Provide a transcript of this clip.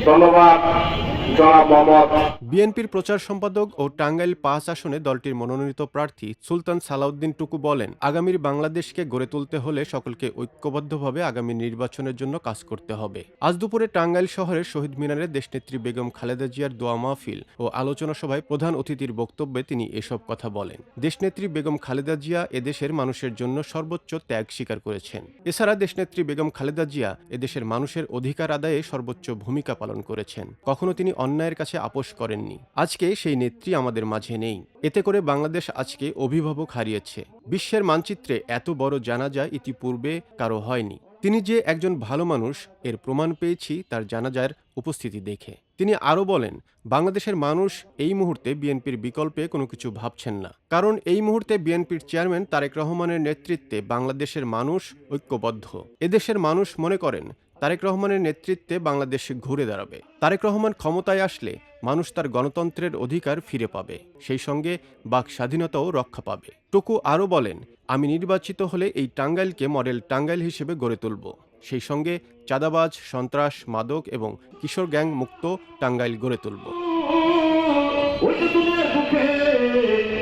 ধন্যবাদ জনাব মোহাম্মদ। বিএনপির প্রচার সম্পাদক ও টাঙ্গাইল ৫ আসনে দলটির মনোনীত প্রার্থী সুলতান সালাউদ্দিন টুকু বলেন, আগামীর বাংলাদেশকে গড়ে তুলতে হলে সকলকে ঐক্যবদ্ধভাবে আগামী নির্বাচনের জন্য কাজ করতে হবে। আজ দুপুরে টাঙ্গাইল শহরের শহীদ মিনারে দেশনেত্রী বেগম খালেদা জিয়ার দোয়া মাহফিল ও আলোচনা সভায় প্রধান অতিথির বক্তব্যে তিনি এসব কথা বলেন। দেশনেত্রী বেগম খালেদা জিয়া এদেশের মানুষের জন্য সর্বোচ্চ ত্যাগ স্বীকার করেছেন। এছাড়া দেশনেত্রী বেগম খালেদা জিয়া এদেশের মানুষের অধিকার আদায়ে সর্বোচ্চ ভূমিকা পালন করেছেন। কখনো তিনি অন্যায়ের কাছে আপোষ করেননি। আজকে সেই নেত্রী আমাদের মাঝে নেই। এতে করে বাংলাদেশ আজকে অভিভাবক হারিয়েছে। বিশ্বের মানচিত্রে এত বড় জানাজা ইতিপূর্বে কারো হয়নি। তিনি যে একজন ভালো মানুষ এর প্রমাণ পেয়েছি তার জানাজার উপস্থিতি দেখে। তিনি আরও বলেন, বাংলাদেশের মানুষ এই মুহূর্তে বিএনপির বিকল্পে কোনো কিছু ভাবছেন না। কারণ এই মুহূর্তে বিএনপির চেয়ারম্যান তারেক রহমানের নেতৃত্বে বাংলাদেশের মানুষ ঐক্যবদ্ধ। এদেশের মানুষ মনে করেন তারেক রহমানের নেতৃত্বে বাংলাদেশ ঘুরে দাঁড়াবে। তারেক রহমান ক্ষমতায় আসলে মানুষ তার গণতন্ত্রের অধিকার ফিরে পাবে, সেই সঙ্গে বাক স্বাধীনতাও রক্ষা পাবে। টুকু আরও বলেন, আমি নির্বাচিত হলে এই টাঙ্গাইলকে মডেল টাঙ্গাইল হিসেবে গড়ে তুলব। সেই সঙ্গে চাঁদাবাজ, সন্ত্রাস, মাদক এবং কিশোর গ্যাং মুক্ত টাঙ্গাইল গড়ে তুলব।